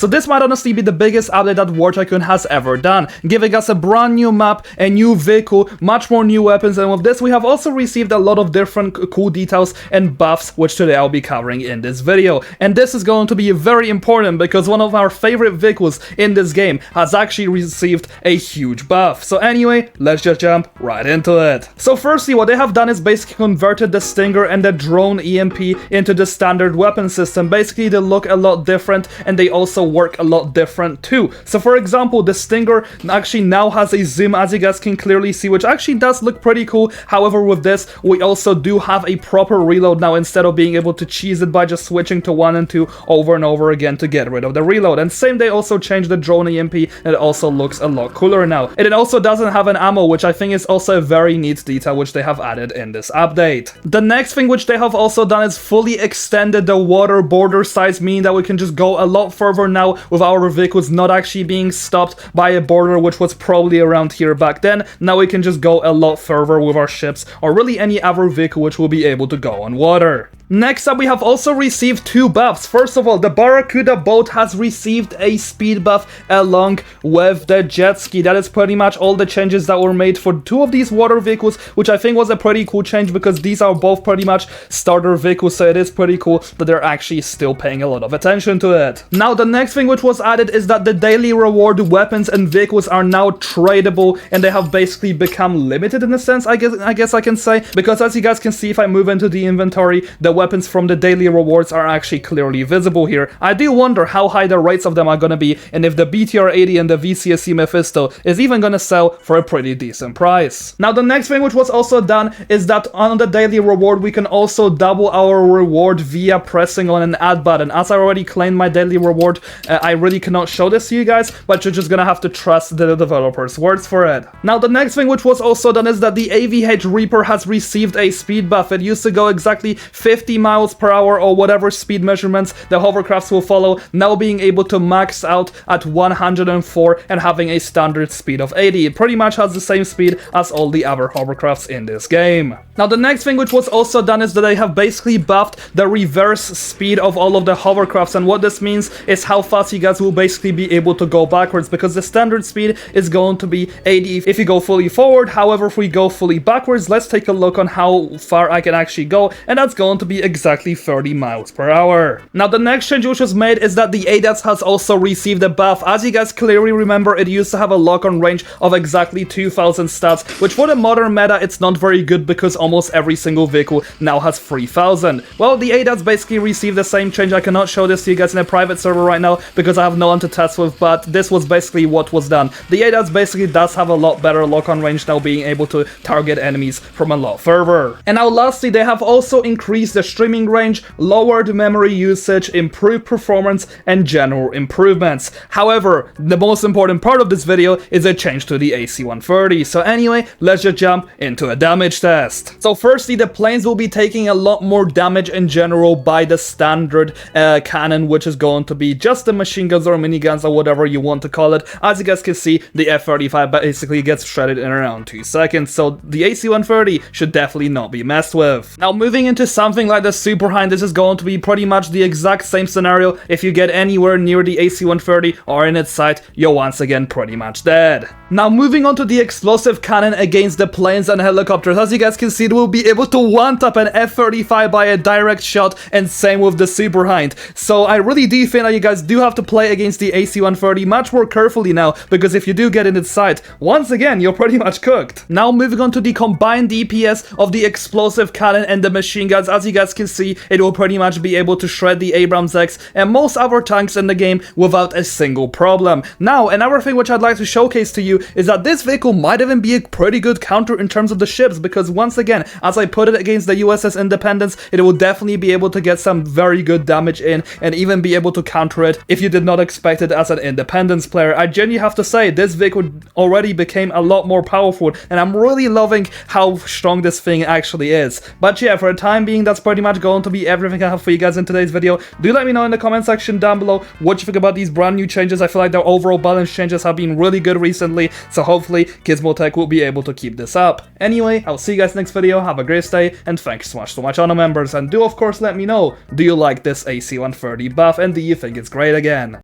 So this might honestly be the biggest update that War Tycoon has ever done, giving us a brand new map, a new vehicle, much more new weapons, and with this we have also received a lot of different cool details and buffs, which today I'll be covering in this video. And this is going to be very important because one of our favorite vehicles in this game has actually received a huge buff. So anyway, let's just jump right into it. So firstly, what they have done is basically converted the Stinger and the drone EMP into the standard weapon system. Basically, they look a lot different and they also work a lot different too. So for example, the Stinger actually now has a zoom, as you guys can clearly see, which actually does look pretty cool. However, with this, we also do have a proper reload now instead of being able to cheese it by just switching to 1 and 2 over and over again to get rid of the reload. And same, they also changed the drone EMP and it also looks a lot cooler now. And it also doesn't have an ammo, which I think is also a very neat detail which they have added in this update. The next thing which they have also done is fully extended the water border size, meaning that we can just go a lot further now with our vehicles not actually being stopped by a border which was probably around here back then. Now we can just go a lot further with our ships or really any other vehicle which will be able to go on water. Next up, we have also received 2 buffs. First of all, the Barracuda boat has received a speed buff along with the jet ski. That is pretty much all the changes that were made for 2 of these water vehicles, which I think was a pretty cool change because these are both pretty much starter vehicles, so it is pretty cool that they're actually still paying a lot of attention to it. Now, the next thing which was added is that the daily reward weapons and vehicles are now tradable, and they have basically become limited in a sense, I guess I can say, because as you guys can see, if I move into the inventory, the weapons from the daily rewards are actually clearly visible here. I do wonder how high the rates of them are gonna be, and if the BTR-80 and the VCSC Mephisto is even gonna sell for a pretty decent price. Now, the next thing which was also done is that on the daily reward, we can also double our reward via pressing on an add button. As I already claimed my daily reward, I really cannot show this to you guys, but you're just gonna have to trust the developer's words for it. Now, the next thing which was also done is that the AVH Reaper has received a speed buff. It used to go exactly 50 miles per hour or whatever speed measurements the hovercrafts will follow, now being able to max out at 104 and having a standard speed of 80. It pretty much has the same speed as all the other hovercrafts in this game. Now, the next thing which was also done is that they have basically buffed the reverse speed of all of the hovercrafts, and what this means is how fast you guys will basically be able to go backwards, because the standard speed is going to be 80 if you go fully forward. However, if we go fully backwards, let's take a look on how far I can actually go, and that's going to be exactly 30 miles per hour. Now, the next change which was made is that the ADATS has also received a buff. As you guys clearly remember, it used to have a lock-on range of exactly 2000 stats, which for the modern meta, it's not very good because almost every single vehicle now has 3000. Well, the ADATS basically received the same change. I cannot show this to you guys in a private server right now because I have no one to test with, but this was basically what was done. The ADATS basically does have a lot better lock-on range now, being able to target enemies from a lot further. And now lastly, they have also increased the streaming range, lowered memory usage, improved performance, and general improvements. However, the most important part of this video is a change to the AC-130. So anyway, let's just jump into a damage test. So firstly, the planes will be taking a lot more damage in general by the standard cannon, which is going to be just the machine guns or miniguns or whatever you want to call it. As you guys can see, the F-35 basically gets shredded in around 2 seconds, so the AC-130 should definitely not be messed with. Now, moving into something like the Super Hind, this is going to be pretty much the exact same scenario. If you get anywhere near the AC-130 or in its sight, you're once again pretty much dead. Now, moving on to the explosive cannon against the planes and helicopters. As you guys can see, it will be able to one-tap an F-35 by a direct shot, and same with the Super Hind. So I really do think that you guys do have to play against the AC-130 much more carefully now, because if you do get in its sight, once again, you're pretty much cooked. Now, moving on to the combined DPS of the explosive cannon and the machine guns. As you guys can see, it will pretty much be able to shred the Abrams X and most other tanks in the game without a single problem. Now, another thing which I'd like to showcase to you is that this vehicle might even be a pretty good counter in terms of the ships, because once again, as I put it against the USS Independence, it will definitely be able to get some very good damage in and even be able to counter it if you did not expect it as an Independence player. I genuinely have to say, this vehicle already became a lot more powerful, and I'm really loving how strong this thing actually is. But yeah, for the time being, that's pretty much going to be everything I have for you guys in today's video. Do let me know in the comment section down below what you think about these brand new changes. I feel like their overall balance changes have been really good recently, so hopefully Gizmotech will be able to keep this up. Anyway, I'll see you guys next video. Have a great day, and thanks so much to my channel members. And do of course let me know, do you like this AC-130 buff, and do you think it's great again?